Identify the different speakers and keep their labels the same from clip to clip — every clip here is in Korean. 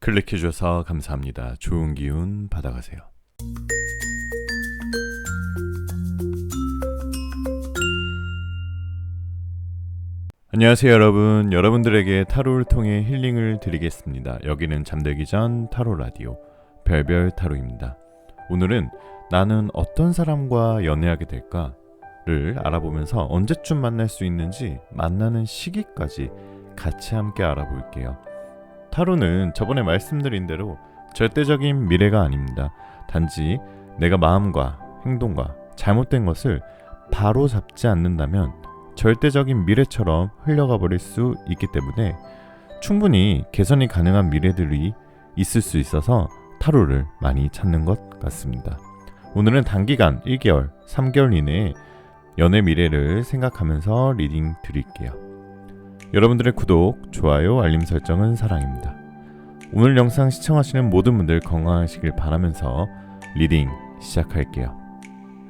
Speaker 1: 클릭해주셔서 감사합니다. 좋은 기운 받아가세요. 안녕하세요 여러분. 여러분들에게 타로를 통해 힐링을 드리겠습니다. 여기는 잠들기 전 타로 라디오 별별 타로입니다. 오늘은 나는 어떤 사람과 연애하게 될까를 알아보면서 언제쯤 만날 수 있는지 만나는 시기까지 같이 함께 알아볼게요. 타로는 저번에 말씀드린 대로 절대적인 미래가 아닙니다. 단지 내가 마음과 행동과 잘못된 것을 바로 잡지 않는다면 절대적인 미래처럼 흘러가 버릴 수 있기 때문에 충분히 개선이 가능한 미래들이 있을 수 있어서 타로를 많이 찾는 것 같습니다. 오늘은 단기간 1개월, 3개월 이내에 연애 미래를 생각하면서 리딩 드릴게요. 여러분들의 구독, 좋아요, 알림 설정은 사랑입니다. 오늘 영상 시청하시는 모든 분들 건강하시길 바라면서 리딩 시작할게요.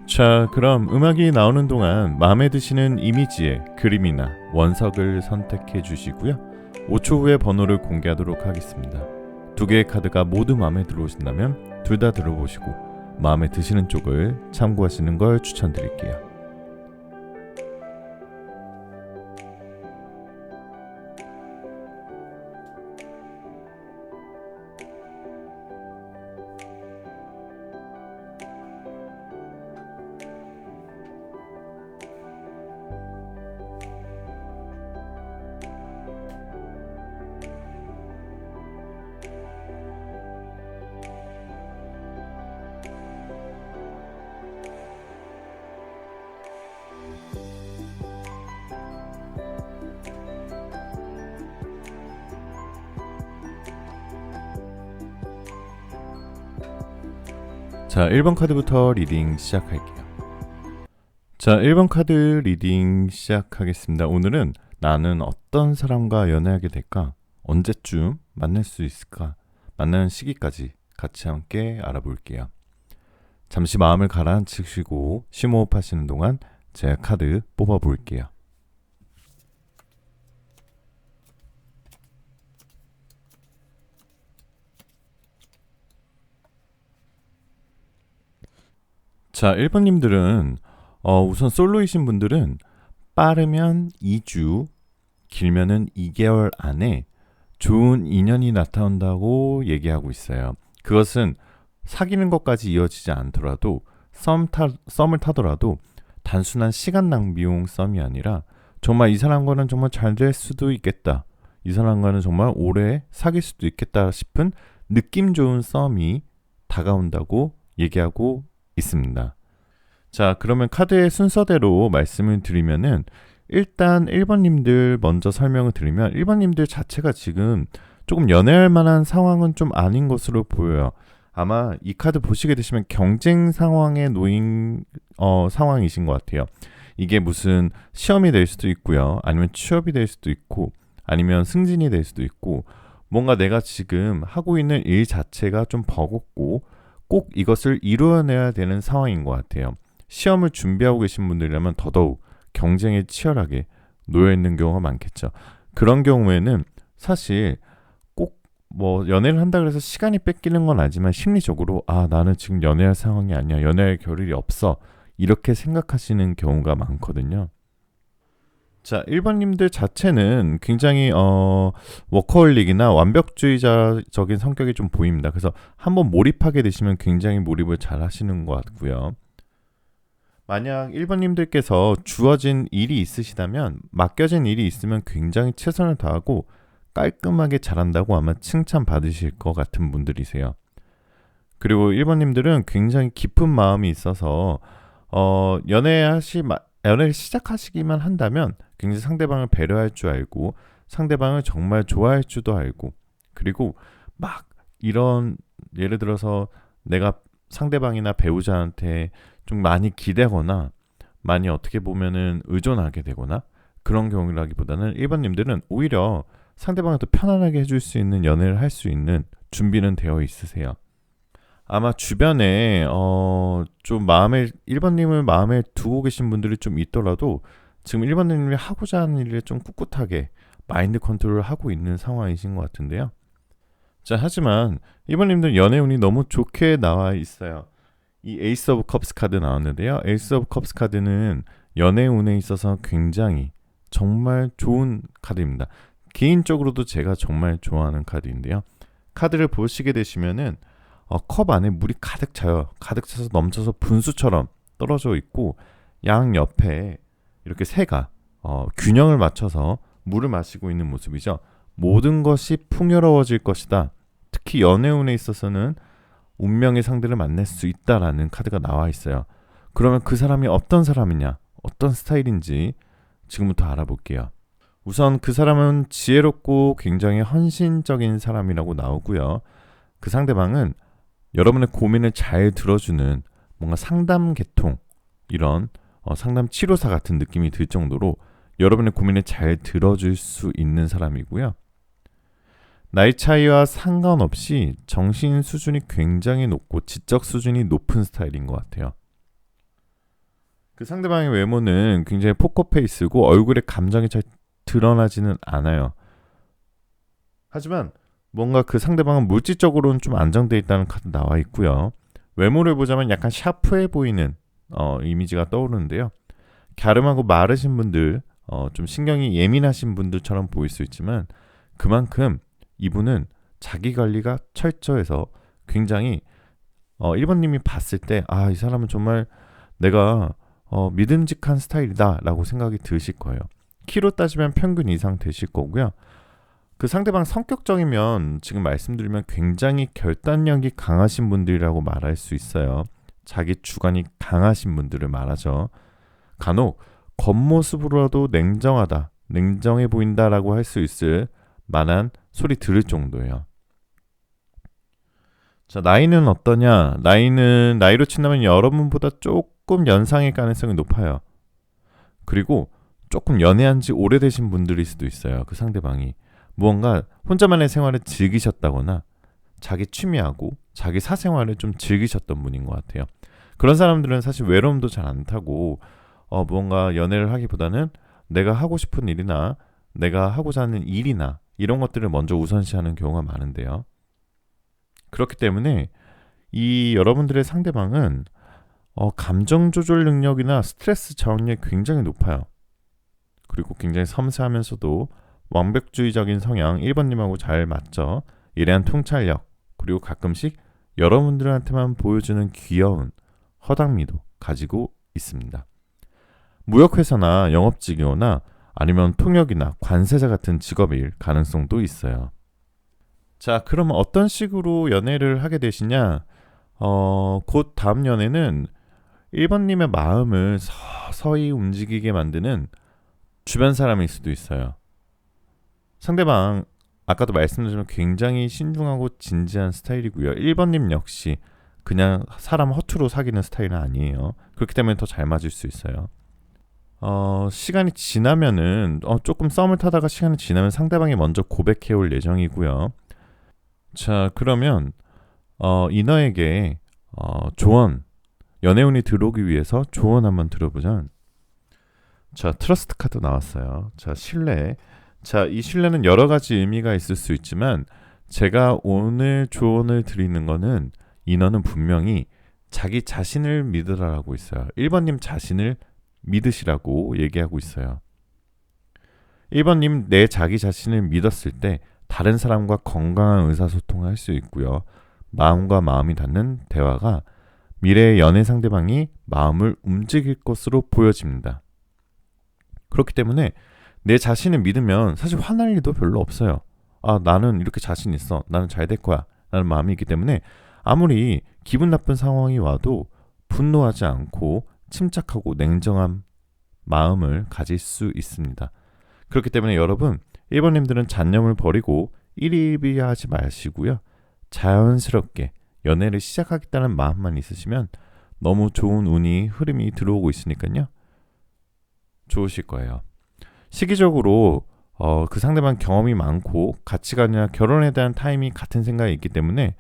Speaker 1: 자, 그럼 음악이 나오는 동안 마음에 드시는 이미지의 그림이나 원석을 선택해 주시고요. 5초 후에 번호를 공개하도록 하겠습니다. 두 개의 카드가 모두 마음에 들어오신다면 둘 다 들어보시고 마음에 드시는 쪽을 참고하시는 걸 추천드릴게요. 자, 1번 카드부터 리딩 시작할게요. 자, 1번 카드 리딩 시작하겠습니다. 오늘은 나는 어떤 사람과 연애하게 될까? 언제쯤 만날 수 있을까? 만나는 시기까지 같이 함께 알아볼게요. 잠시 마음을 가라앉히시고 심호흡 하시는 동안 제가 카드 뽑아볼게요. 자, 1번님들은 우선 솔로이신 분들은 빠르면 2주, 길면은 2개월 안에 좋은 인연이 나타난다고 얘기하고 있어요. 그것은 사귀는 것까지 이어지지 않더라도 썸을 타더라도 단순한 시간 낭비용 썸이 아니라 정말 이 사람과는 정말 잘 될 수도 있겠다. 이 사람과는 정말 오래 사귈 수도 있겠다 싶은 느낌 좋은 썸이 다가온다고 얘기하고 있습니다. 자, 그러면 카드의 순서대로 말씀을 드리면은 일단 1번님들 먼저 설명을 드리면 1번님들 자체가 지금 조금 연애할 만한 상황은 좀 아닌 것으로 보여요. 아마 이 카드 보시게 되시면 경쟁 상황에 놓인 상황이신 것 같아요. 이게 무슨 시험이 될 수도 있고요. 아니면 취업이 될 수도 있고 아니면 승진이 될 수도 있고 뭔가 내가 지금 하고 있는 일 자체가 좀 버겁고 꼭 이것을 이루어내야 되는 상황인 것 같아요. 시험을 준비하고 계신 분들이라면 더더욱 경쟁에 치열하게 놓여있는 경우가 많겠죠. 그런 경우에는 사실 꼭 뭐 연애를 한다 그래서 시간이 뺏기는 건 아니지만 심리적으로 나는 지금 연애할 상황이 아니야. 연애할 겨를이 없어. 이렇게 생각하시는 경우가 많거든요. 자, 1번님들 자체는 굉장히 워커홀릭이나 완벽주의자적인 성격이 좀 보입니다. 그래서 한번 몰입하게 되시면 굉장히 몰입을 잘 하시는 것 같고요. 만약 1번님들께서 주어진 일이 있으시다면 맡겨진 일이 있으면 굉장히 최선을 다하고 깔끔하게 잘한다고 아마 칭찬받으실 것 같은 분들이세요. 그리고 1번님들은 굉장히 깊은 마음이 있어서 연애를 시작하시기만 한다면 굉장히 상대방을 배려할 줄 알고 상대방을 정말 좋아할 줄도 알고 그리고 막 이런 예를 들어서 내가 상대방이나 배우자한테 좀 많이 기대거나 많이 어떻게 보면은 의존하게 되거나 그런 경우라기보다는 1번님들은 오히려 상대방을 더 편안하게 해줄 수 있는 연애를 할 수 있는 준비는 되어 있으세요. 아마 주변에 좀 1번님을 마음에 두고 계신 분들이 좀 있더라도 지금 1번님이 하고자 하는 일에 좀 꿋꿋하게 마인드 컨트롤을 하고 있는 상황이신 것 같은데요. 자, 하지만 이번님들 연애 운이 너무 좋게 나와 있어요. 이 에이스 오브 컵스 카드 나왔는데요. 에이스 오브 컵스 카드는 연애 운에 있어서 굉장히 정말 좋은 카드입니다. 개인적으로도 제가 정말 좋아하는 카드인데요. 카드를 보시게 되시면은 컵 안에 물이 가득 차요. 가득 차서 넘쳐서 분수처럼 떨어져 있고 양 옆에 이렇게 새가 균형을 맞춰서 물을 마시고 있는 모습이죠. 모든 것이 풍요로워질 것이다. 특히 연애운에 있어서는 운명의 상대를 만날 수 있다라는 카드가 나와 있어요. 그러면 그 사람이 어떤 사람이냐, 어떤 스타일인지 지금부터 알아볼게요. 우선 그 사람은 지혜롭고 굉장히 헌신적인 사람이라고 나오고요. 그 상대방은 여러분의 고민을 잘 들어주는 뭔가 상담 계통, 이런 상담 치료사 같은 느낌이 들 정도로 여러분의 고민을 잘 들어줄 수 있는 사람이고요. 나이 차이와 상관없이 정신 수준이 굉장히 높고 지적 수준이 높은 스타일인 것 같아요. 그 상대방의 외모는 굉장히 포커페이스고 얼굴에 감정이 잘 드러나지는 않아요. 하지만 뭔가 그 상대방은 물질적으로는 좀 안정되어 있다는 카드 나와 있고요. 외모를 보자면 약간 샤프해 보이는 이미지가 떠오르는데요. 갸름하고 마르신 분들, 좀 신경이 예민하신 분들처럼 보일 수 있지만 그만큼 이분은 자기 관리가 철저해서 굉장히 1번님이 봤을 때 이 사람은 정말 내가 믿음직한 스타일이다 라고 생각이 드실 거예요. 키로 따지면 평균 이상 되실 거고요. 그 상대방 성격적이면 지금 말씀드리면 굉장히 결단력이 강하신 분들이라고 말할 수 있어요. 자기 주관이 강하신 분들을 말하죠. 간혹 겉모습으로도 냉정해 보인다라고 할 수 있을 만한 소리 들을 정도예요. 자, 나이는 어떠냐? 나이로 친다면 여러분보다 조금 연상일 가능성이 높아요. 그리고 조금 연애한 지 오래되신 분들일 수도 있어요. 그 상대방이 무언가 혼자만의 생활을 즐기셨다거나 자기 취미하고 자기 사생활을 좀 즐기셨던 분인 것 같아요. 그런 사람들은 사실 외로움도 잘 안 타고 무언가 연애를 하기보다는 내가 하고 싶은 일이나 내가 하고자 하는 일이나 이런 것들을 먼저 우선시하는 경우가 많은데요. 그렇기 때문에 이 여러분들의 상대방은 감정 조절 능력이나 스트레스 저항력이 굉장히 높아요. 그리고 굉장히 섬세하면서도 완벽주의적인 성향 1번님하고 잘 맞죠. 일에 대한 통찰력, 그리고 가끔씩 여러분들한테만 보여주는 귀여운 허당미도 가지고 있습니다. 무역회사나 영업직이거나 아니면 통역이나 관세자 같은 직업일 가능성도 있어요. 자, 그러면 어떤 식으로 연애를 하게 되시냐? 곧 다음 연애는 1번님의 마음을 서서히 움직이게 만드는 주변 사람일 수도 있어요. 상대방 아까도 말씀드렸지만 굉장히 신중하고 진지한 스타일이고요. 1번님 역시 그냥 사람 허투루 사귀는 스타일은 아니에요. 그렇기 때문에 더 잘 맞을 수 있어요. 시간이 지나면은 조금 썸을 타다가 시간이 지나면 상대방이 먼저 고백해 올 예정이고요. 자, 그러면 이너에게 조언, 연애운이 들어오기 위해서 조언 한번 들어보자. 자, 트러스트 카드 나왔어요. 자, 신뢰. 자, 이 신뢰는 여러 가지 의미가 있을 수 있지만 제가 오늘 조언을 드리는 거는 인어는 분명히 자기 자신을 믿으라고 있어요. 1번님 자신을 믿으시라고 얘기하고 있어요. 1번님 내 자기 자신을 믿었을 때 다른 사람과 건강한 의사소통을 할 수 있고요. 마음과 마음이 닿는 대화가 미래의 연애 상대방이 마음을 움직일 것으로 보여집니다. 그렇기 때문에 내 자신을 믿으면 사실 화날 일도 별로 없어요. 나는 이렇게 자신 있어. 나는 잘 될 거야. 라는 마음이 있기 때문에 아무리 기분 나쁜 상황이 와도 분노하지 않고 침착하고 냉정한 마음을 가질 수 있습니다. 그렇기 때문에 여러분 1번님들은 잔념을 버리고 일희일비하지 마시고요. 자연스럽게 연애를 시작하겠다는 마음만 있으시면 너무 좋은 흐름이 들어오고 있으니까요. 좋으실 거예요. 시기적으로 그 상대방 경험이 많고 가치관이나 결혼에 대한 타임이 같은 생각이 있기 때문에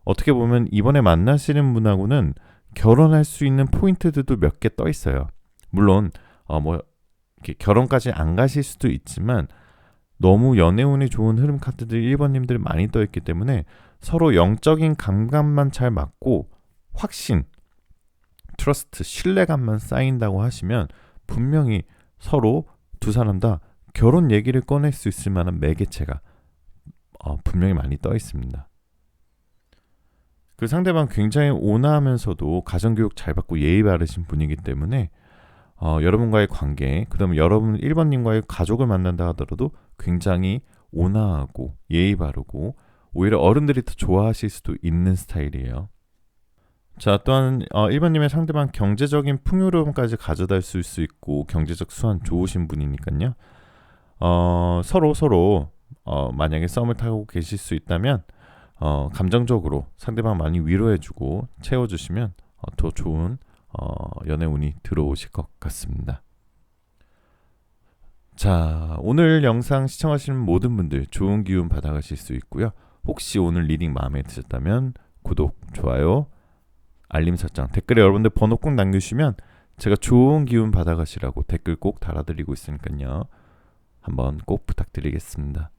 Speaker 1: 어떻게 보면 이번에 만나시는 분하고는 결혼할 수 있는 포인트들도 몇 개 떠 있어요. 물론 이렇게 결혼까지 안 가실 수도 있지만 너무 연애운이 좋은 흐름 카드들 1번님들 많이 떠있기 때문에 서로 영적인 감각만 잘 맞고 확신, 트러스트, 신뢰감만 쌓인다고 하시면 분명히 서로 두 사람 다 결혼 얘기를 꺼낼 수 있을 만한 매개체가 분명히 많이 떠 있습니다. 그 상대방 굉장히 온화하면서도 가정교육 잘 받고 예의 바르신 분이기 때문에 여러분과의 관계, 그 다음에 여러분 1번님과의 가족을 만난다 하더라도 굉장히 온화하고 예의 바르고 오히려 어른들이 더 좋아하실 수도 있는 스타일이에요. 자, 또한 1번님의 상대방 경제적인 풍요로움까지 가져다 줄 수 있고 경제적 수완 좋으신 분이니까요. 서로 만약에 썸을 타고 계실 수 있다면 감정적으로 상대방 많이 위로해주고 채워주시면 더 좋은 연애운이 들어오실 것 같습니다. 자, 오늘 영상 시청하시는 모든 분들 좋은 기운 받아가실 수 있고요. 혹시 오늘 리딩 마음에 드셨다면 구독, 좋아요, 알림 설정, 댓글에 여러분들 번호 꼭 남겨주시면 제가 좋은 기운 받아가시라고 댓글 꼭 달아드리고 있으니까요. 한번 꼭 부탁드리겠습니다.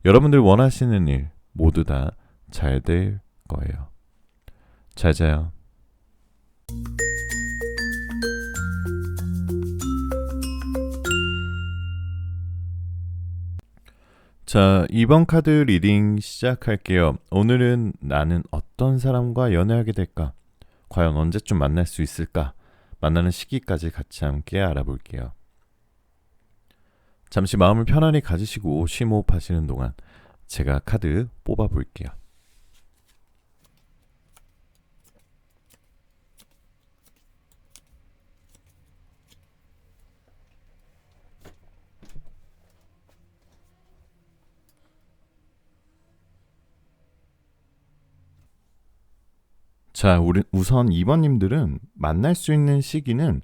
Speaker 1: 여러분들 원하시는 일 모두 다 잘 될 거예요. 잘 자요. 자, 2번 카드 리딩 시작할게요. 오늘은 나는 어떤 사람과 연애하게 될까? 과연 언제쯤 만날 수 있을까? 만나는 시기까지 같이 함께 알아볼게요. 잠시 마음을 편안히 가지시고 심호흡 하시는 동안 제가 카드 뽑아볼게요. 자, 우선 2번님들은 만날 수 있는 시기는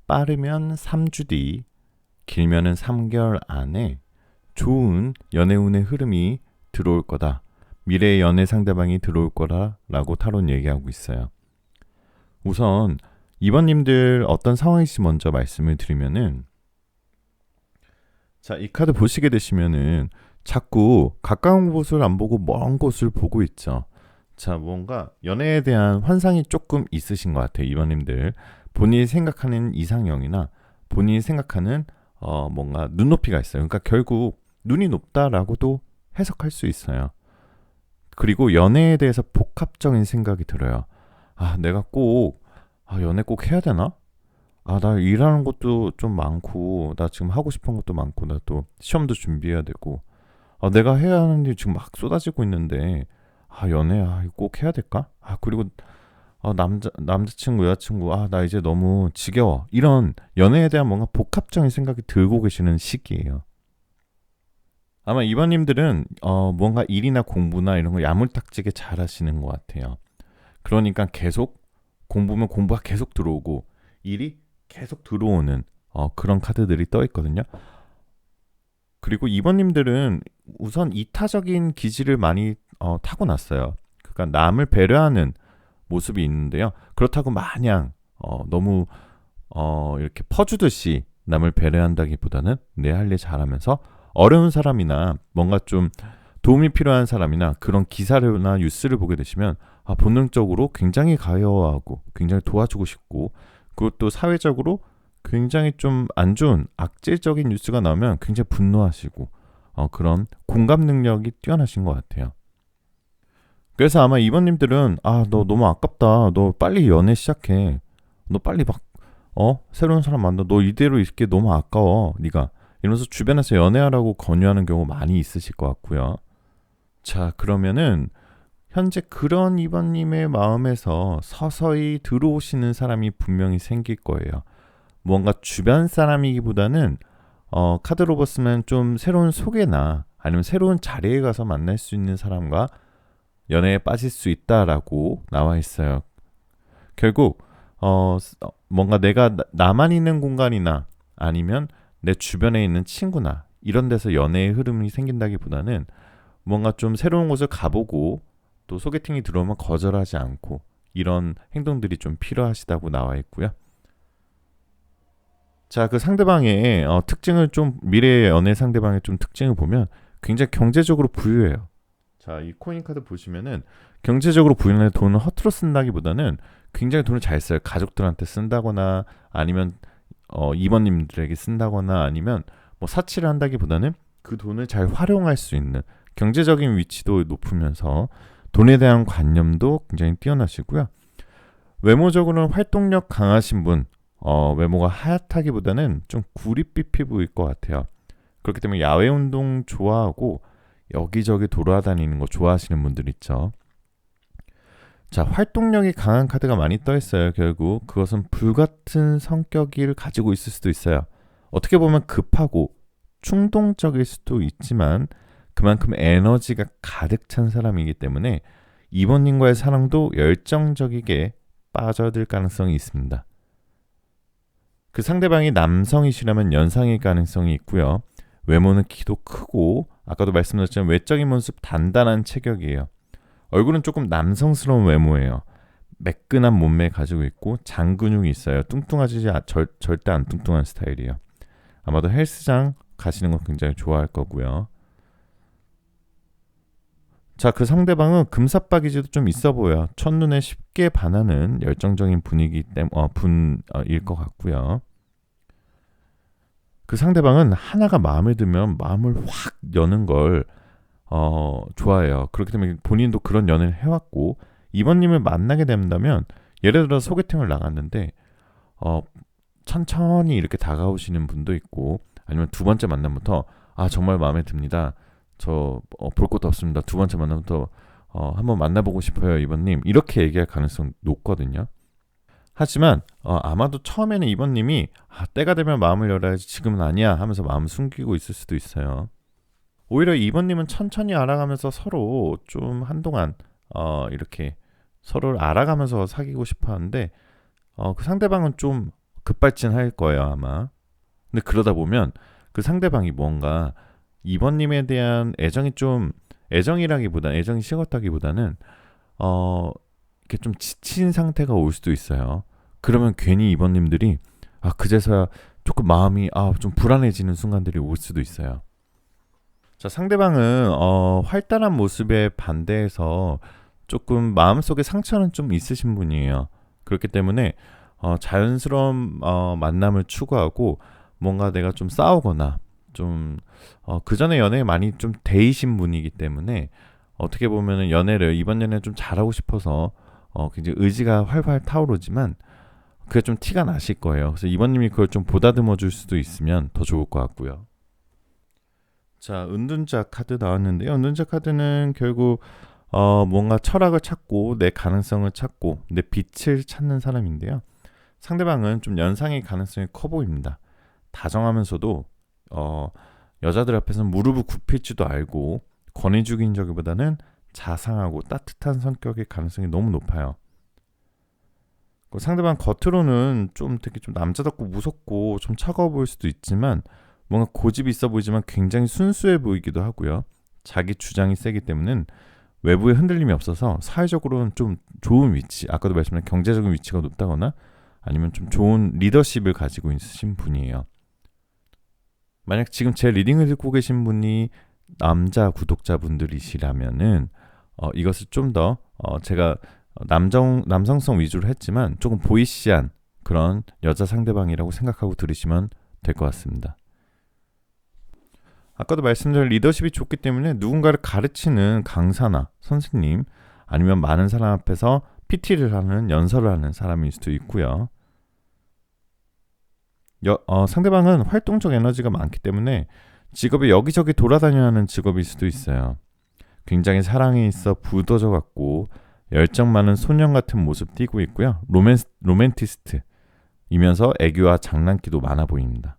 Speaker 1: 빠르면 3주 뒤, 길면은 3개월 안에 좋은 연애운의 흐름이 들어올 거다. 미래의 연애 상대방이 들어올 거라라고 타론 얘기하고 있어요. 우선 2번님들 어떤 상황인지 먼저 말씀을 드리면은, 자, 이 카드 보시게 되시면은 자꾸 가까운 곳을 안 보고 먼 곳을 보고 있죠. 자, 뭔가 연애에 대한 환상이 조금 있으신 것 같아요. 2번님들 본인이 생각하는 이상형이나 본인이 생각하는 뭔가 눈높이가 있어요. 그러니까 결국 눈이 높다라고도 해석할 수 있어요. 그리고 연애에 대해서 복합적인 생각이 들어요. 내가 꼭 연애 꼭 해야 되나? 나 일하는 것도 좀 많고, 나 지금 하고 싶은 것도 많고, 나 또 시험도 준비해야 되고, 내가 해야 하는 일 지금 막 쏟아지고 있는데, 연애 이거 꼭 해야 될까? 그리고 남자친구, 여자친구, 나 이제 너무 지겨워. 이런 연애에 대한 뭔가 복합적인 생각이 들고 계시는 시기예요. 아마 이번님들은 뭔가 일이나 공부나 이런 거 야물딱지게 잘 하시는 것 같아요. 그러니까 계속 공부면 공부가 계속 들어오고 일이 계속 들어오는 그런 카드들이 떠 있거든요. 그리고 이번님들은 우선 이타적인 기질을 많이 타고났어요. 그러니까 남을 배려하는 모습이 있는데요. 그렇다고 마냥 너무 이렇게 퍼주듯이 남을 배려한다기보다는 내 할 일 잘하면서 어려운 사람이나 뭔가 좀 도움이 필요한 사람이나 그런 기사나 뉴스를 보게 되시면 본능적으로 굉장히 가여워하고 굉장히 도와주고 싶고, 그것도 사회적으로 굉장히 좀 안 좋은 악질적인 뉴스가 나오면 굉장히 분노하시고 그런 공감 능력이 뛰어나신 것 같아요. 그래서 아마 이번님들은 너 너무 아깝다. 너 빨리 연애 시작해. 너 빨리 막 새로운 사람 만나. 너 이대로 있게 너무 아까워. 네가 이러면서 주변에서 연애하라고 권유하는 경우 많이 있으실 것 같고요. 자, 그러면은 현재 그런 이번님의 마음에서 서서히 들어오시는 사람이 분명히 생길 거예요. 뭔가 주변 사람이기보다는 카드로 봤으면 좀 새로운 소개나 아니면 새로운 자리에 가서 만날 수 있는 사람과 연애에 빠질 수 있다라고 나와 있어요. 결국 뭔가 내가 나만 있는 공간이나 아니면 내 주변에 있는 친구나 이런 데서 연애의 흐름이 생긴다기보다는 뭔가 좀 새로운 곳을 가보고 또 소개팅이 들어오면 거절하지 않고 이런 행동들이 좀 필요하시다고 나와 있고요. 자, 그 상대방의 특징을 좀 미래의 연애 상대방의 좀 특징을 보면 굉장히 경제적으로 부유해요. 자, 이 코인 카드 보시면은 경제적으로 부유한 돈을 허투루 쓴다기보다는 굉장히 돈을 잘 써요. 가족들한테 쓴다거나 아니면 이번님들에게 쓴다거나 아니면 뭐 사치를 한다기보다는 그 돈을 잘 활용할 수 있는 경제적인 위치도 높으면서 돈에 대한 관념도 굉장히 뛰어나시고요. 외모적으로는 활동력 강하신 분, 외모가 하얗다기보다는 좀 구릿빛 피부일 것 같아요. 그렇기 때문에 야외 운동 좋아하고 여기저기 돌아다니는 거 좋아하시는 분들 있죠. 자, 활동력이 강한 카드가 많이 떠 있어요. 결국 그것은 불같은 성격을 가지고 있을 수도 있어요. 어떻게 보면 급하고 충동적일 수도 있지만 그만큼 에너지가 가득 찬 사람이기 때문에 이번님과의 사랑도 열정적이게 빠져들 가능성이 있습니다. 그 상대방이 남성이시라면 연상일 가능성이 있고요. 외모는 키도 크고 아까도 말씀드렸지만 외적인 모습 단단한 체격이에요. 얼굴은 조금 남성스러운 외모예요. 매끈한 몸매 가지고 있고 장근육이 있어요. 뚱뚱하지 절대 안 뚱뚱한 스타일이에요. 아마도 헬스장 가시는 거 굉장히 좋아할 거고요. 자, 그 상대방은 금사빠기지도 좀 있어 보여요. 첫눈에 쉽게 반하는 열정적인 분일 것 같고요. 그 상대방은 하나가 마음에 들면 마음을 확 여는 걸 좋아해요. 그렇기 때문에 본인도 그런 연애를 해왔고 이번님을 만나게 된다면 예를 들어 소개팅을 나갔는데 천천히 이렇게 다가오시는 분도 있고 아니면 두 번째 만남부터 정말 마음에 듭니다. 저 볼 것도 없습니다. 두 번째 만남부터 한번 만나보고 싶어요, 이번님. 이렇게 얘기할 가능성 높거든요. 하지만 아마도 처음에는 이번님이 때가 되면 마음을 열어야지 지금은 아니야 하면서 마음을 숨기고 있을 수도 있어요. 오히려 이번님은 천천히 알아가면서 서로 좀 한동안 이렇게 서로를 알아가면서 사귀고 싶어 하는데 그 상대방은 좀 급발진할 거예요, 아마. 근데 그러다 보면 그 상대방이 뭔가 이번님에 대한 애정이 식었다기보다는 이렇게 좀 지친 상태가 올 수도 있어요. 그러면 괜히 이번님들이 그제서야 조금 마음이 좀 불안해지는 순간들이 올 수도 있어요. 자, 상대방은 활달한 모습에 반대해서 조금 마음속에 상처는 좀 있으신 분이에요. 그렇기 때문에 자연스러운 만남을 추구하고 뭔가 내가 좀 싸우거나 좀 그 전에 연애에 많이 좀 데이신 분이기 때문에 어떻게 보면은 이번 연애 좀 잘하고 싶어서 굉장히 의지가 활활 타오르지만 그게 좀 티가 나실 거예요. 그래서 이번님이 그걸 좀 보다듬어 줄 수도 있으면 더 좋을 것 같고요. 자, 은둔자 카드 나왔는데요. 은둔자 카드는 결국 뭔가 철학을 찾고 내 가능성을 찾고 내 빛을 찾는 사람인데요. 상대방은 좀 연상의 가능성이 커 보입니다. 다정하면서도 여자들 앞에서는 무릎을 굽힐지도 알고 권위주기인 적보다는 자상하고 따뜻한 성격의 가능성이 너무 높아요. 상대방 겉으로는 좀 되게 좀 남자답고 무섭고 좀 차가워 보일 수도 있지만 뭔가 고집이 있어 보이지만 굉장히 순수해 보이기도 하고요. 자기 주장이 세기 때문에 외부에 흔들림이 없어서 사회적으로는 좀 좋은 위치, 아까도 말씀드린 경제적인 위치가 높다거나 아니면 좀 좋은 리더십을 가지고 있으신 분이에요. 만약 지금 제 리딩을 듣고 계신 분이 남자 구독자분들이시라면은 이것을 좀 더 제가 남성성 위주로 했지만 조금 보이시한 그런 여자 상대방이라고 생각하고 들으시면 될 것 같습니다. 아까도 말씀드린 리더십이 좋기 때문에 누군가를 가르치는 강사나 선생님 아니면 많은 사람 앞에서 PT를 하는 연설을 하는 사람일 수도 있고요. 상대방은 활동적 에너지가 많기 때문에 직업이 여기저기 돌아다녀야 하는 직업일 수도 있어요. 굉장히 사랑에 있어 부더져 갖고 열정 많은 소년 같은 모습 띠고 있고요. 로맨티스트이면서 애교와 장난기도 많아 보입니다.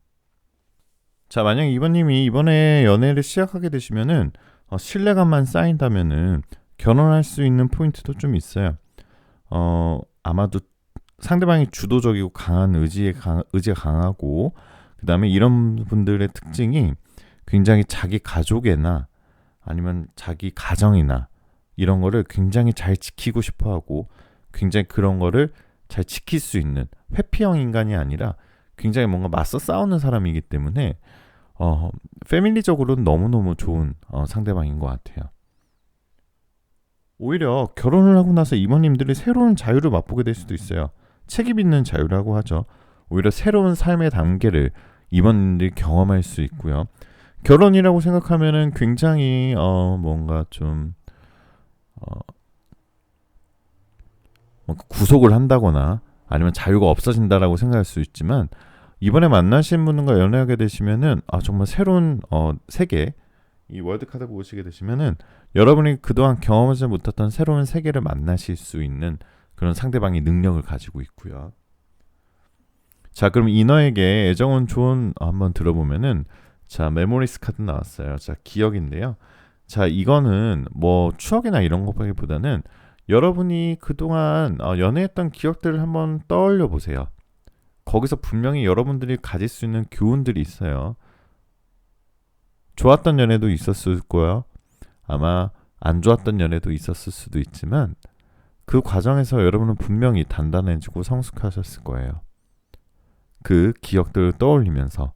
Speaker 1: 자, 만약 이번님이 이번에 연애를 시작하게 되시면은 신뢰감만 쌓인다면은 결혼할 수 있는 포인트도 좀 있어요. 아마도 상대방이 주도적이고 강한 의지가 강하고 그 다음에 이런 분들의 특징이 굉장히 자기 가족이나 아니면 자기 가정이나 이런 거를 굉장히 잘 지키고 싶어하고 굉장히 그런 거를 잘 지킬 수 있는 회피형 인간이 아니라 굉장히 뭔가 맞서 싸우는 사람이기 때문에 패밀리적으로는 너무너무 좋은 상대방인 것 같아요. 오히려 결혼을 하고 나서 이모님들이 새로운 자유를 맛보게 될 수도 있어요. 책임 있는 자유라고 하죠. 오히려 새로운 삶의 단계를 이모님들이 경험할 수 있고요. 결혼이라고 생각하면은 굉장히 뭔가 좀 뭔가 구속을 한다거나 아니면 자유가 없어진다라고 생각할 수 있지만, 이번에 만나신 분과 연애하게 되시면은 정말 새로운 세계, 이 월드카드 보시게 되시면은 여러분이 그동안 경험하지 못했던 새로운 세계를 만나실 수 있는 그런 상대방의 능력을 가지고 있고요. 자, 그럼 이너에게 애정은 좋은 한번 들어보면은, 자, 메모리스 카드 나왔어요. 자, 기억인데요. 자, 이거는 뭐 추억이나 이런 것보다는 여러분이 그동안 연애했던 기억들을 한번 떠올려 보세요. 거기서 분명히 여러분들이 가질 수 있는 교훈들이 있어요. 좋았던 연애도 있었을 거예요. 아마 안 좋았던 연애도 있었을 수도 있지만 그 과정에서 여러분은 분명히 단단해지고 성숙하셨을 거예요. 그 기억들을 떠올리면서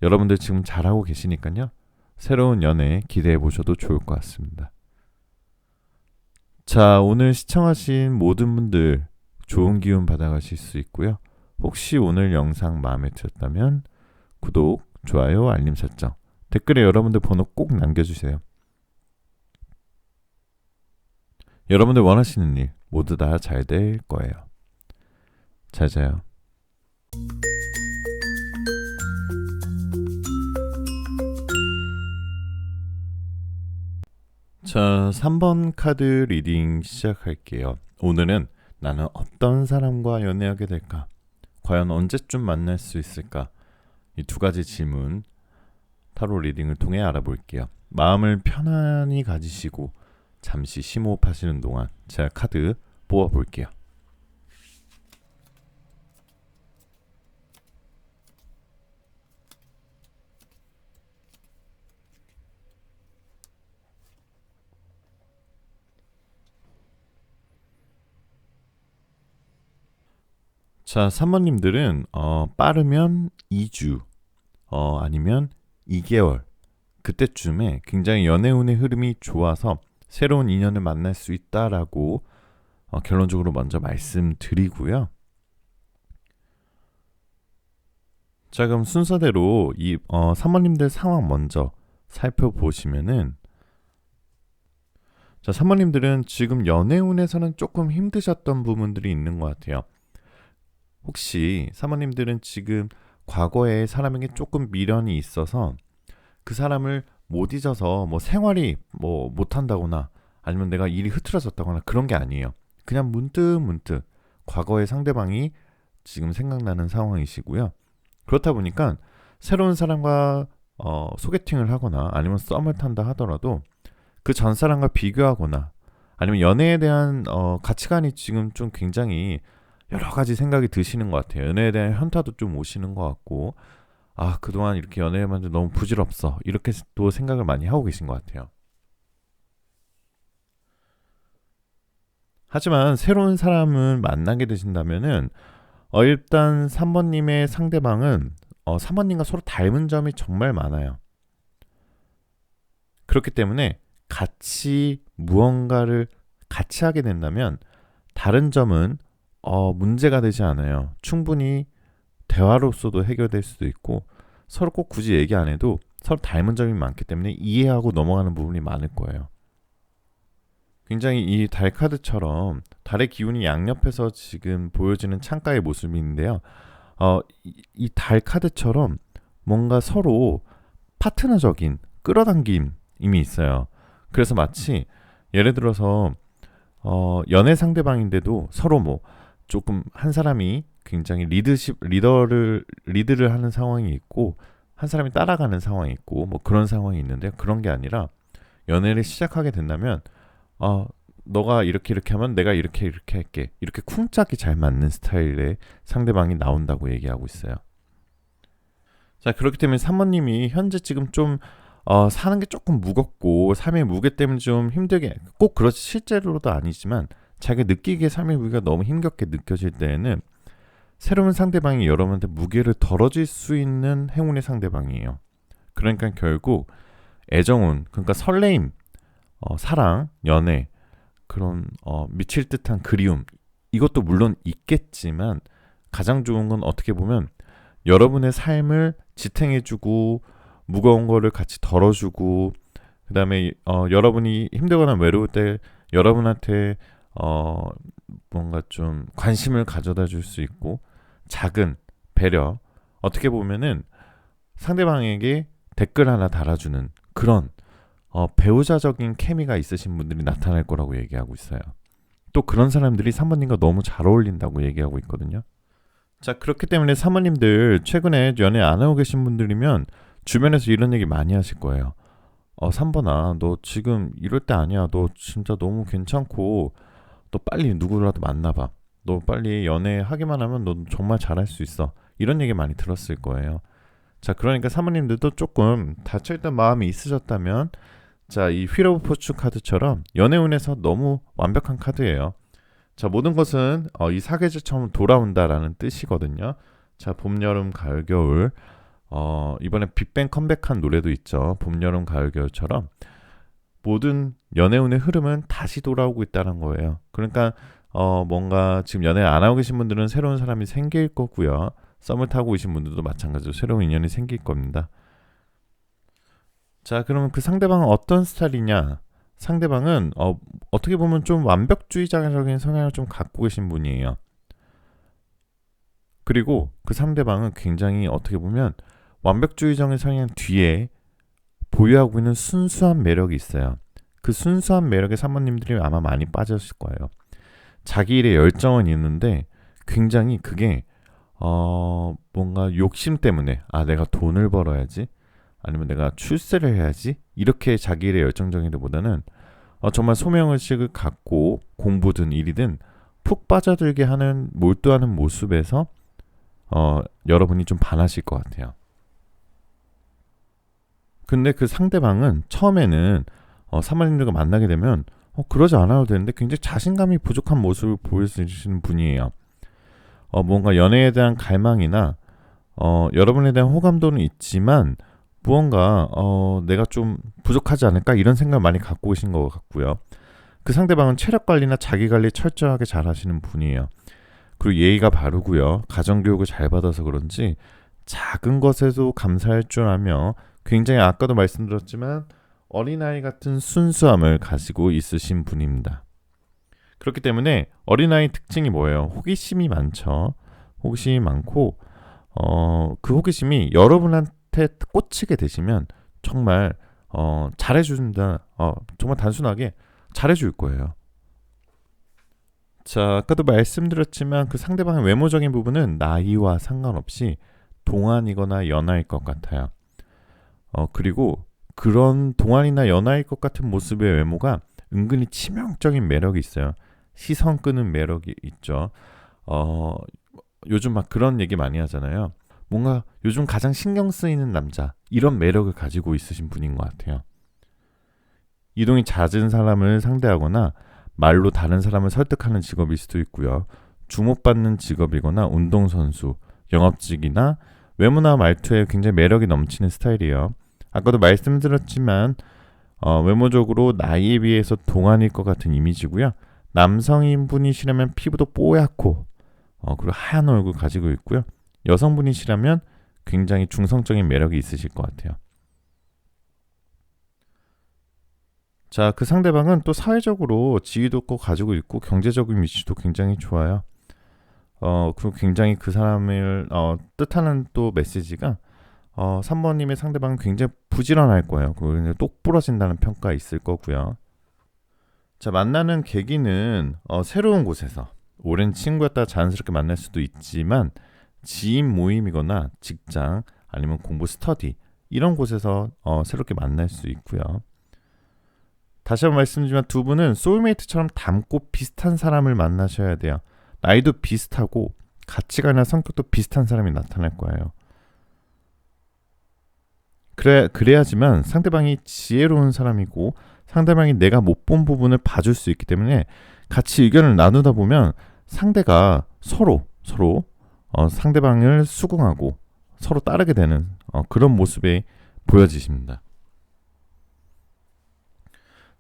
Speaker 1: 여러분들 지금 잘하고 계시니까요. 새로운 연애 기대해 보셔도 좋을 것 같습니다. 자, 오늘 시청하신 모든 분들 좋은 기운 받아가실 수 있고요. 혹시 오늘 영상 마음에 드셨다면 구독, 좋아요, 알림 설정, 댓글에 여러분들 번호 꼭 남겨주세요. 여러분들 원하시는 일 모두 다 잘 될 거예요. 잘 자요. 자, 3번 카드 리딩 시작할게요. 오늘은 나는 어떤 사람과 연애하게 될까? 과연 언제쯤 만날 수 있을까? 이 두 가지 질문 타로 리딩을 통해 알아볼게요. 마음을 편안히 가지시고 잠시 심호흡하시는 동안 제가 카드 뽑아볼게요. 자, 3번님들은 빠르면 2주 아니면 2개월 그때쯤에 굉장히 연애운의 흐름이 좋아서 새로운 인연을 만날 수 있다라고 결론적으로 먼저 말씀드리고요. 자, 그럼 순서대로 이 3번님들 상황 먼저 살펴보시면은, 자, 3번님들은 지금 연애운에서는 조금 힘드셨던 부분들이 있는 것 같아요. 혹시 사모님들은 지금 과거에 사람에게 조금 미련이 있어서 그 사람을 못 잊어서 뭐 생활이 뭐 못한다거나 아니면 내가 일이 흐트러졌다거나 그런 게 아니에요. 그냥 문득 과거의 상대방이 지금 생각나는 상황이시고요. 그렇다 보니까 새로운 사람과 소개팅을 하거나 아니면 썸을 탄다 하더라도 그 전 사람과 비교하거나 아니면 연애에 대한 가치관이 지금 좀 굉장히 여러 가지 생각이 드시는 것 같아요. 연애에 대한 현타도 좀 오시는 것 같고, 그동안 이렇게 연애만 너무 부질없어, 이렇게 또 생각을 많이 하고 계신 것 같아요. 하지만 새로운 사람을 만나게 되신다면은 일단 3번님의 상대방은 3번님과 서로 닮은 점이 정말 많아요. 그렇기 때문에 같이 무언가를 같이 하게 된다면 다른 점은 문제가 되지 않아요. 충분히 대화로서도 해결될 수도 있고, 서로 꼭 굳이 얘기 안 해도 서로 닮은 점이 많기 때문에 이해하고 넘어가는 부분이 많을 거예요. 굉장히 이 달 카드처럼 달의 기운이 양옆에서 지금 보여지는 창가의 모습인데요. 이 달 카드처럼 뭔가 서로 파트너적인 끌어당김이 있어요. 그래서 마치 예를 들어서 연애 상대방인데도 서로 뭐 조금 한 사람이 굉장히 리드를 하는 상황이 있고 한 사람이 따라가는 상황이 있고 뭐 그런 상황이 있는데, 그런 게 아니라 연애를 시작하게 된다면 너가 이렇게 하면 내가 이렇게 할게, 이렇게 쿵짝이 잘 맞는 스타일의 상대방이 나온다고 얘기하고 있어요. 자, 그렇기 때문에 3번님이 현재 지금 좀 사는 게 조금 무겁고 삶의 무게 때문에 좀 힘들게, 꼭 그렇지 실제로도 아니지만 자기가 느끼기에 삶의 무게가 너무 힘겹게 느껴질 때에는 새로운 상대방이 여러분한테 무게를 덜어줄 수 있는 행운의 상대방이에요. 그러니까 결국 애정운, 그러니까 설레임, 사랑, 연애, 그런 미칠 듯한 그리움, 이것도 물론 있겠지만 가장 좋은 건 어떻게 보면 여러분의 삶을 지탱해주고 무거운 거를 같이 덜어주고, 그 다음에 여러분이 힘들거나 외로울 때 여러분한테 뭔가 좀 관심을 가져다 줄 수 있고, 작은 배려, 어떻게 보면은 상대방에게 댓글 하나 달아주는 그런 배우자적인 케미가 있으신 분들이 나타날 거라고 얘기하고 있어요. 또 그런 사람들이 사모님과 너무 잘 어울린다고 얘기하고 있거든요. 자, 그렇기 때문에 사모님들 최근에 연애 안 하고 계신 분들이면 주변에서 이런 얘기 많이 하실 거예요. 3번아, 너 지금 이럴 때 아니야. 너 진짜 너무 괜찮고 너 빨리 누구라도 만나봐. 너 빨리 연애하기만 하면 너 정말 잘할 수 있어. 이런 얘기 많이 들었을 거예요. 자, 그러니까 사모님들도 조금 닫혀있던 마음이 있으셨다면, 자, 이 휠 오브 포춘 카드처럼 연애운에서 너무 완벽한 카드예요. 자, 모든 것은 이 사계절처럼 돌아온다라는 뜻이거든요. 자, 봄, 여름, 가을, 겨울. 이번에 빅뱅 컴백한 노래도 있죠. 봄, 여름, 가을, 겨울처럼 모든 연애운의 흐름은 다시 돌아오고 있다는 거예요. 그러니까 뭔가 지금 연애 안 하고 계신 분들은 새로운 사람이 생길 거고요. 썸을 타고 계신 분들도 마찬가지로 새로운 인연이 생길 겁니다. 자, 그러면 그 상대방은 어떤 스타일이냐? 상대방은 어떻게 보면 좀 완벽주의자적인 성향을 좀 갖고 계신 분이에요. 그리고 그 상대방은 굉장히 어떻게 보면 완벽주의적인 성향 뒤에 보유하고 있는 순수한 매력이 있어요. 그 순수한 매력에 사모님들이 아마 많이 빠졌을 거예요. 자기 일에 열정은 있는데 굉장히 그게 뭔가 욕심 때문에 내가 돈을 벌어야지, 아니면 내가 출세를 해야지, 이렇게 자기 일에 열정적이기보다는 정말 소명의식을 갖고 공부든 일이든 푹 빠져들게 하는, 몰두하는 모습에서 여러분이 좀 반하실 것 같아요. 근데 그 상대방은 처음에는 사모님들과 만나게 되면 그러지 않아도 되는데 굉장히 자신감이 부족한 모습을 보여주시는 분이에요. 뭔가 연애에 대한 갈망이나 여러분에 대한 호감도는 있지만 무언가 내가 좀 부족하지 않을까, 이런 생각을 많이 갖고 계신 것 같고요. 그 상대방은 체력관리나 자기관리 철저하게 잘 하시는 분이에요. 그리고 예의가 바르고요. 가정교육을 잘 받아서 그런지 작은 것에도 감사할 줄 알며 굉장히, 아까도 말씀드렸지만 어린아이 같은 순수함을 가지고 있으신 분입니다. 그렇기 때문에 어린아이 특징이 뭐예요? 호기심이 많죠. 호기심이 많고 그 호기심이 여러분한테 꽂히게 되시면 정말 잘해준다. 정말 단순하게 잘해줄 거예요. 자, 아까도 말씀드렸지만 그 상대방의 외모적인 부분은 나이와 상관없이 동안이거나 연하일 것 같아요. 그리고 그런 동안이나 연하일 것 같은 모습의 외모가 은근히 치명적인 매력이 있어요. 시선 끄는 매력이 있죠. 요즘 막 그런 얘기 많이 하잖아요. 뭔가 요즘 가장 신경 쓰이는 남자, 이런 매력을 가지고 있으신 분인 것 같아요. 이동이 잦은 사람을 상대하거나 말로 다른 사람을 설득하는 직업일 수도 있고요. 주목받는 직업이거나 운동선수, 영업직이나 외모나 말투에 굉장히 매력이 넘치는 스타일이에요. 아까도 말씀드렸지만 외모적으로 나이에 비해서 동안일 것 같은 이미지고요. 남성인 분이시라면 피부도 뽀얗고 그리고 하얀 얼굴 가지고 있고요. 여성분이시라면 굉장히 중성적인 매력이 있으실 것 같아요. 자, 그 상대방은 또 사회적으로 지위도 꼭 가지고 있고 경제적인 위치도 굉장히 좋아요. 그리고 굉장히 그 사람을 뜻하는 또 메시지가 3번님의 상대방은 굉장히 부지런할 거예요. 그리고 똑부러진다는 평가 있을 거고요. 자, 만나는 계기는 새로운 곳에서 오랜 친구였다가 자연스럽게 만날 수도 있지만 지인 모임이거나 직장, 아니면 공부 스터디, 이런 곳에서 새롭게 만날 수 있고요. 다시 한번 말씀드리지만 두 분은 소울메이트처럼 닮고 비슷한 사람을 만나셔야 돼요. 나이도 비슷하고 가치관이나 성격도 비슷한 사람이 나타날 거예요. 그래야지만 상대방이 지혜로운 사람이고 상대방이 내가 못 본 부분을 봐줄 수 있기 때문에 같이 의견을 나누다 보면 상대가 서로 상대방을 수긍하고 서로 따르게 되는 그런 모습이 보여지십니다.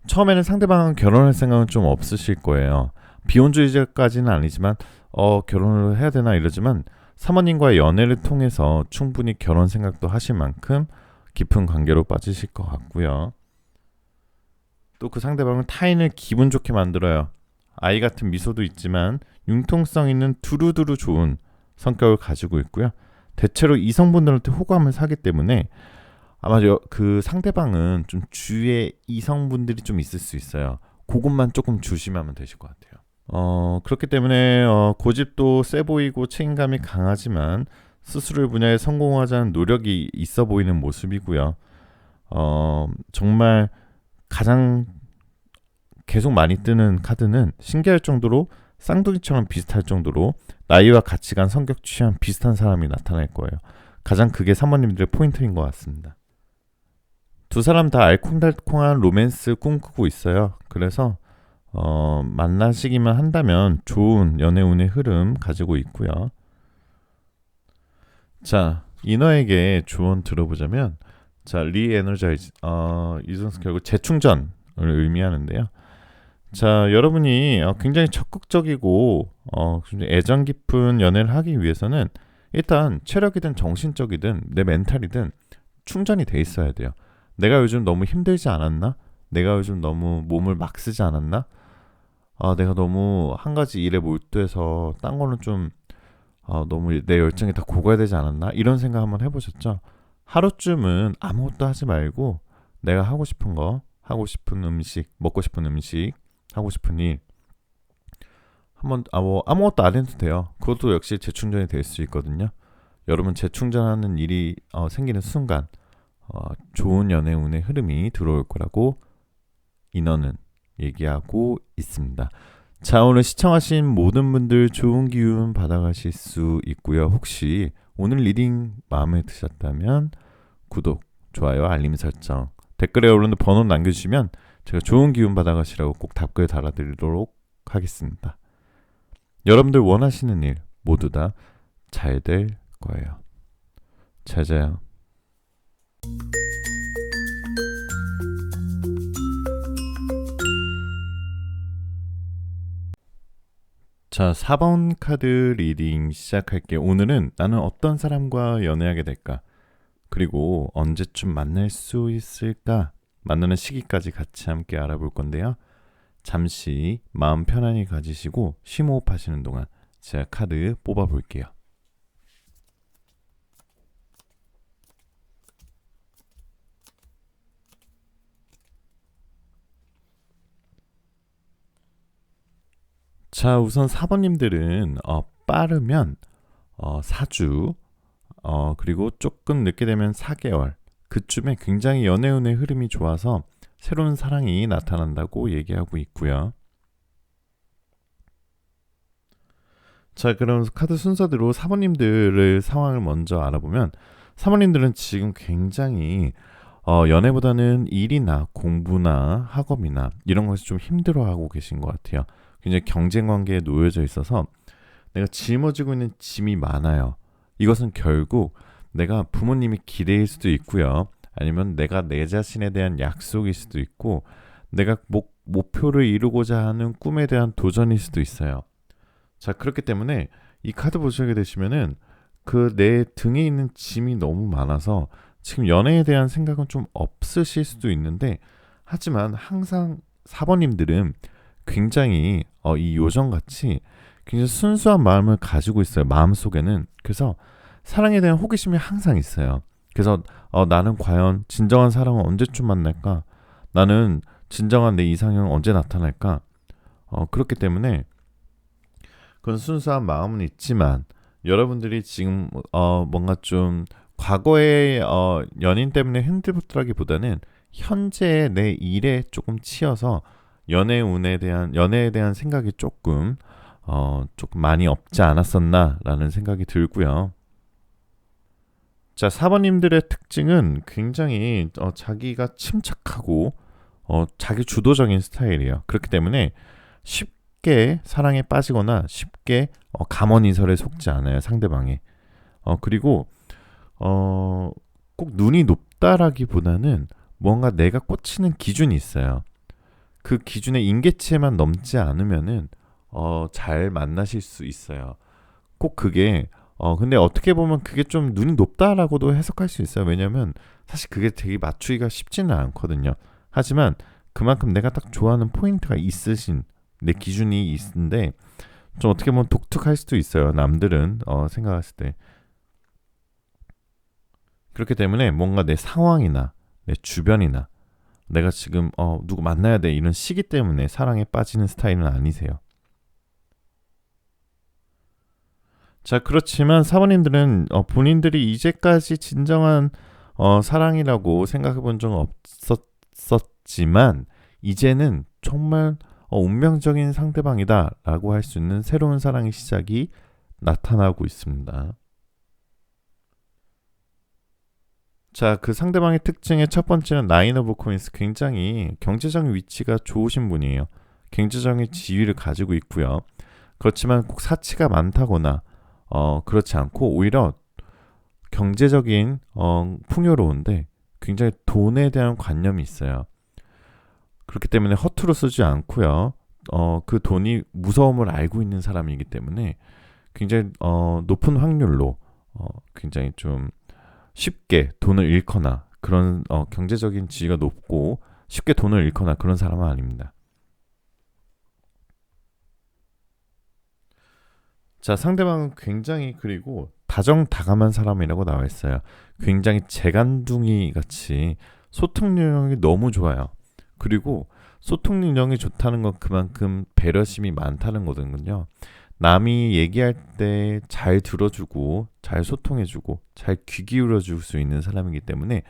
Speaker 1: 처음에는 상대방은 결혼할 생각은 좀 없으실 거예요. 비혼주의자까지는 아니지만 결혼을 해야 되나 이러지만 사모님과의 연애를 통해서 충분히 결혼 생각도 하실 만큼 깊은 관계로 빠지실 것 같고요. 또 그 상대방은 타인을 기분 좋게 만들어요. 아이 같은 미소도 있지만 융통성 있는 두루두루 좋은 성격을 가지고 있고요. 대체로 이성분들한테 호감을 사기 때문에 아마 그 상대방은 좀 주위에 이성분들이 좀 있을 수 있어요. 그것만 조금 조심하면 되실 것 같아요. 그렇기 때문에 고집도 세 보이고 책임감이 강하지만 스스로의 분야에 성공하자는 노력이 있어 보이는 모습이고요. 정말 가장 계속 많이 뜨는 카드는 신기할 정도로 쌍둥이처럼 비슷할 정도로 나이와 가치관, 성격 취향 비슷한 사람이 나타날 거예요. 가장 그게 사모님들의 포인트인 것 같습니다. 두 사람 다 알콩달콩한 로맨스 꿈꾸고 있어요. 그래서 만나시기만 한다면 좋은 연애운의 흐름 가지고 있고요. 자, 이너에게 조언 들어보자면, 자, 리에너자이즈, 이것은 결국 재충전을 의미하는데요. 자, 여러분이 굉장히 적극적이고 굉장히 애정 깊은 연애를 하기 위해서는 일단 체력이든 정신적이든 내 멘탈이든 충전이 돼 있어야 돼요. 내가 요즘 너무 힘들지 않았나? 내가 요즘 너무 몸을 막 쓰지 않았나? 내가 너무 한 가지 일에 몰두해서 딴 거는 좀 너무 내 열정이 다 고가야 되지 않았나? 이런 생각 한번 해보셨죠? 하루쯤은 아무것도 하지 말고 내가 하고 싶은 거, 하고 싶은 음식, 먹고 싶은 음식, 하고 싶은 일 한번 아무것도 안 해도 돼요. 그것도 역시 재충전이 될 수 있거든요. 여러분 재충전하는 일이 생기는 순간 좋은 연애운의 흐름이 들어올 거라고 인어는 얘기하고 있습니다. 자, 오늘 시청하신 모든 분들 좋은 기운 받아가실 수 있고요. 혹시 오늘 리딩 마음에 드셨다면 구독, 좋아요, 알림 설정, 댓글에 여러분들 번호 남겨주시면 제가 좋은 기운 받아가시라고 꼭 답글 달아드리도록 하겠습니다. 여러분들 원하시는 일 모두 다 잘 될 거예요. 잘 자요. 자, 4번 카드 리딩 시작할게요. 오늘은 나는 어떤 사람과 연애하게 될까? 그리고 언제쯤 만날 수 있을까? 만나는 시기까지 같이 함께 알아볼 건데요. 잠시 마음 편안히 가지시고 심호흡 하시는 동안 제가 카드 뽑아 볼게요. 자, 우선 4번님들은 빠르면 4주, 그리고 조금 늦게 되면 4개월, 그쯤에 굉장히 연애운의 흐름이 좋아서 새로운 사랑이 나타난다고 얘기하고 있고요. 자, 그럼 카드 순서대로 사모님들의 상황을 먼저 알아보면, 사모님들은 지금 굉장히 연애보다는 일이나 공부나 학업이나 이런 것이 좀 힘들어하고 계신 것 같아요. 굉장히 경쟁 관계에 놓여져 있어서 내가 짊어지고 있는 짐이 많아요. 이것은 결국 내가 부모님이 기대일 수도 있고요. 아니면 내가 내 자신에 대한 약속일 수도 있고 내가 목표를 이루고자 하는 꿈에 대한 도전일 수도 있어요. 자, 그렇기 때문에 이 카드 보시게 되시면은 그 내 등에 있는 짐이 너무 많아서 지금 연애에 대한 생각은 좀 없으실 수도 있는데, 하지만 항상 4번님들은 굉장히 이 요정같이 굉장히 순수한 마음을 가지고 있어요. 마음속에는. 그래서 사랑에 대한 호기심이 항상 있어요. 그래서 나는 과연 진정한 사랑을 언제쯤 만날까? 나는 진정한 내 이상형은 언제 나타날까? 그렇기 때문에 그런 순수한 마음은 있지만 여러분들이 지금 뭔가 좀 과거의 연인 때문에 힘들었다기보다는 현재의 내 일에 조금 치여서 연애에 대한 생각이 조금 많이 없지 않았었나라는 생각이 들고요. 자, 4번님들의 특징은 굉장히 자기가 침착하고 자기 주도적인 스타일이에요. 그렇기 때문에 쉽게 사랑에 빠지거나 쉽게 감언이설에 속지 않아요, 상대방이. 그리고 꼭 눈이 높다라기보다는 뭔가 내가 꽂히는 기준이 있어요. 그 기준의 임계치에만 넘지 않으면은 잘 만나실 수 있어요. 꼭 그게 근데 어떻게 보면 그게 좀 눈이 높다라고도 해석할 수 있어요. 왜냐면 사실 그게 되게 맞추기가 쉽지는 않거든요. 하지만 그만큼 내가 딱 좋아하는 포인트가 있으신 내 기준이 있는데 좀 어떻게 보면 독특할 수도 있어요. 남들은 생각했을 때. 그렇기 때문에 뭔가 내 상황이나 내 주변이나 내가 지금 누구 만나야 돼 이런 시기 때문에 사랑에 빠지는 스타일은 아니세요. 자, 그렇지만 사모님들은 본인들이 이제까지 진정한 사랑이라고 생각해 본 적은 없었지만 이제는 정말 운명적인 상대방이다라고 할 수 있는 새로운 사랑의 시작이 나타나고 있습니다. 자, 그 상대방의 특징의 첫 번째는 나인 오브 코인스, 굉장히 경제적인 위치가 좋으신 분이에요. 경제적인 지위를 가지고 있고요. 그렇지만 꼭 사치가 많다거나 그렇지 않고 오히려 경제적인 풍요로운데 굉장히 돈에 대한 관념이 있어요. 그렇기 때문에 허투루 쓰지 않고요. 그 돈이 무서움을 알고 있는 사람이기 때문에 굉장히 높은 확률로 굉장히 좀 쉽게 돈을 잃거나 그런 경제적인 지위가 높고 쉽게 돈을 잃거나 그런 사람은 아닙니다. 자, 상대방은 굉장히 그리고 다정다감한 사람이라고 나와 있어요. 굉장히 재간둥이 같이 소통 능력이 너무 좋아요. 그리고 소통 능력이 좋다는 건 그만큼 배려심이 많다는 거거든요. 남이 얘기할 때 잘 들어주고 잘 소통해주고 잘 귀 기울여줄 수 있는 사람이기 때문에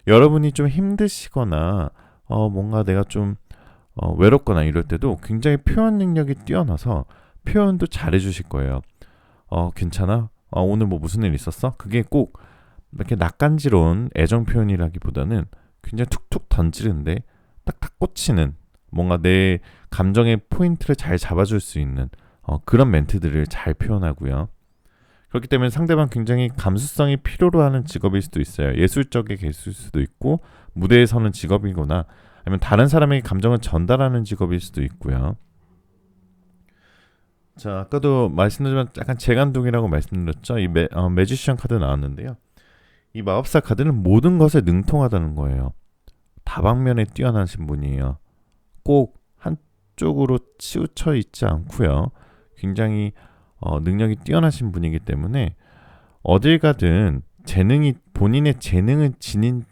Speaker 1: 여러분이 좀 힘드시거나 뭔가 내가 좀 외롭거나 이럴 때도 굉장히 표현 능력이 뛰어나서 표현도 잘해주실 거예요. 괜찮아? 오늘 뭐 무슨 일 있었어? 그게 꼭 이렇게 낯간지러운 애정 표현이라기보다는 굉장히 툭툭 던지는데 딱딱 꽂히는 뭔가 내 감정의 포인트를 잘 잡아줄 수 있는 그런 멘트들을 잘 표현하고요. 그렇기 때문에 상대방 굉장히 감수성이 필요로 하는 직업일 수도 있어요. 예술적인 개수일 수도 있고 무대에 서는 직업이거나 아니면 다른 사람에게 감정을 전달하는 직업일 수도 있고요. 자, 아까도 말씀드렸지만 약간 재간둥이라고 말씀드렸죠. 이 매지션 카드 나왔는데요. 이 마법사 카드는 모든 것에 능통하다는 거예요. 다방면에 뛰어나신 분이에요. 꼭 한쪽으로 치우쳐 있지 않고요. 굉장히 능력이 뛰어나신 분이기 때문에 어딜 가든 본인의 재능을 지닌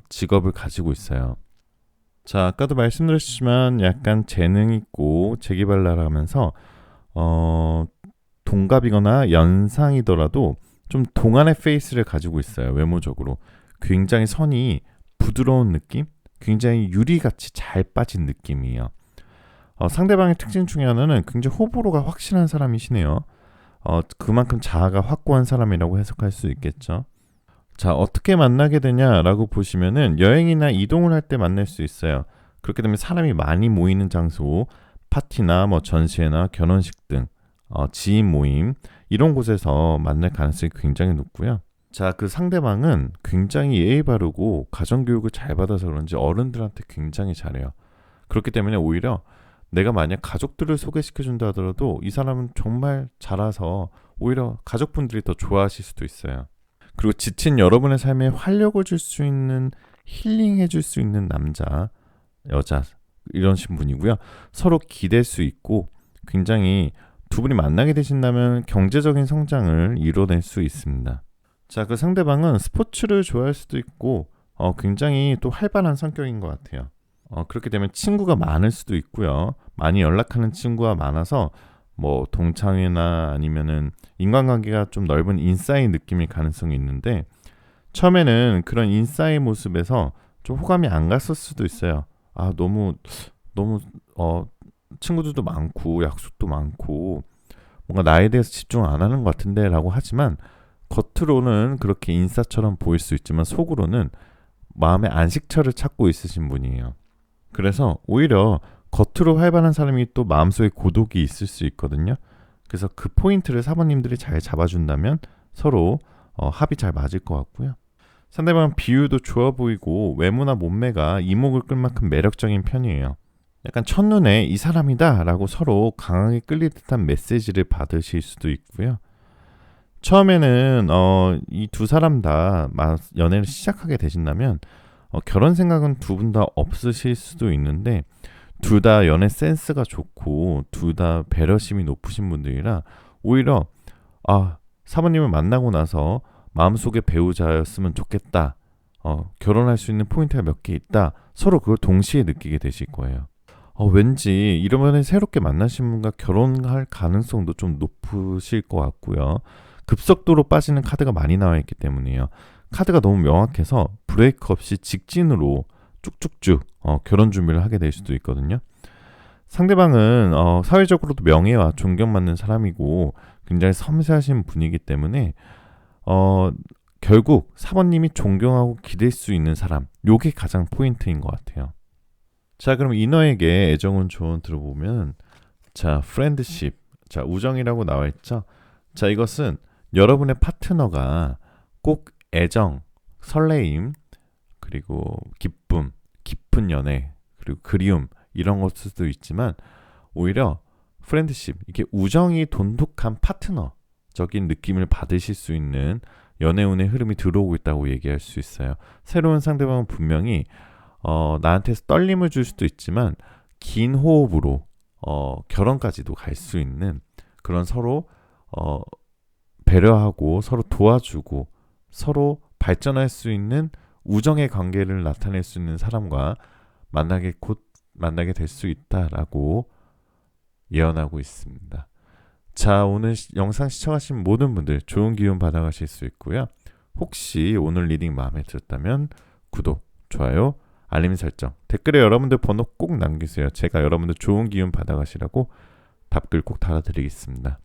Speaker 1: 직업을 가지고 있어요. 자, 아까도 말씀드렸지만 약간 재능 있고 재기발랄하면서 동갑이거나 연상이더라도 좀 동안의 페이스를 가지고 있어요. 외모적으로 굉장히 선이 부드러운 느낌, 굉장히 유리같이 잘 빠진 느낌이에요. 상대방의 특징 중에 하나는 굉장히 호불호가 확실한 사람이시네요. 그만큼 자아가 확고한 사람이라고 해석할 수 있겠죠. 자, 어떻게 만나게 되냐라고 보시면은 여행이나 이동을 할 때 만날 수 있어요. 그렇게 되면 사람이 많이 모이는 장소, 파티나 뭐 전시회나 결혼식 등 지인 모임 이런 곳에서 만날 가능성이 굉장히 높고요. 자, 그 상대방은 굉장히 예의 바르고 가정교육을 잘 받아서 그런지 어른들한테 굉장히 잘해요. 그렇기 때문에 오히려 내가 만약 가족들을 소개시켜준다 하더라도 이 사람은 정말 잘해서 오히려 가족분들이 더 좋아하실 수도 있어요. 그리고 지친 여러분의 삶에 활력을 줄 수 있는, 힐링해 줄 수 있는 남자, 여자 이런 분이고요. 서로 기댈 수 있고 굉장히 두 분이 만나게 되신다면 경제적인 성장을 이뤄낼 수 있습니다. 자, 그 상대방은 스포츠를 좋아할 수도 있고 굉장히 또 활발한 성격인 것 같아요. 그렇게 되면 친구가 많을 수도 있고요. 많이 연락하는 친구가 많아서 뭐 동창회나 아니면은 인간관계가 좀 넓은 인싸의 느낌일 가능성이 있는데 처음에는 그런 인싸의 모습에서 좀 호감이 안 갔을 수도 있어요. 너무 친구들도 많고 약속도 많고 뭔가 나에 대해서 집중 안 하는 것 같은데 라고 하지만 겉으로는 그렇게 인싸처럼 보일 수 있지만 속으로는 마음의 안식처를 찾고 있으신 분이에요. 그래서 오히려 겉으로 활발한 사람이 또 마음속에 고독이 있을 수 있거든요. 그래서 그 포인트를 사모님들이 잘 잡아준다면 서로 합이 잘 맞을 것 같고요. 상대방 비율도 좋아 보이고 외모나 몸매가 이목을 끌 만큼 매력적인 편이에요. 약간 첫눈에 이 사람이다 라고 서로 강하게 끌릴 듯한 메시지를 받으실 수도 있고요. 처음에는 이 두 사람 다 연애를 시작하게 되신다면 결혼 생각은 두 분 다 없으실 수도 있는데 둘 다 연애 센스가 좋고 둘 다 배려심이 높으신 분들이라 오히려 사모님을 만나고 나서 마음속에 배우자였으면 좋겠다. 결혼할 수 있는 포인트가 몇 개 있다. 서로 그걸 동시에 느끼게 되실 거예요. 왠지 이러면 새롭게 만나신 분과 결혼할 가능성도 좀 높으실 것 같고요. 급속도로 빠지는 카드가 많이 나와 있기 때문이에요. 카드가 너무 명확해서 브레이크 없이 직진으로 쭉쭉쭉 결혼 준비를 하게 될 수도 있거든요. 상대방은 사회적으로도 명예와 존경받는 사람이고 굉장히 섬세하신 분이기 때문에 결국 사모님이 존경하고 기댈 수 있는 사람, 요게 가장 포인트인 것 같아요. 자, 그럼 이너에게 애정은 조언 들어보면, 자, 프렌드십, 자, 우정이라고 나와 있죠. 자, 이것은 여러분의 파트너가 꼭 애정, 설레임, 그리고 기쁨, 깊은 연애, 그리고 그리움 이런 것일 수도 있지만 오히려 프렌드십, 이게 우정이 돈독한 파트너적인 느낌을 받으실 수 있는 연애운의 흐름이 들어오고 있다고 얘기할 수 있어요. 새로운 상대방은 분명히 나한테 떨림을 줄 수도 있지만 긴 호흡으로 결혼까지도 갈 수 있는 그런 서로 배려하고 서로 도와주고 서로 발전할 수 있는 우정의 관계를 나타낼 수 있는 사람과 곧 만나게 될 수 있다라고 예언하고 있습니다. 자, 오늘 영상 시청하신 모든 분들 좋은 기운 받아가실 수 있고요. 혹시 오늘 리딩 마음에 들었다면 구독, 좋아요, 알림 설정, 댓글에 여러분들 번호 꼭 남기세요. 제가 여러분들 좋은 기운 받아가시라고 답글 꼭 달아드리겠습니다.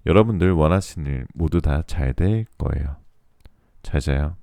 Speaker 1: 여러분들 원하시는 일 모두 다 잘 될 거예요. 잘 자요.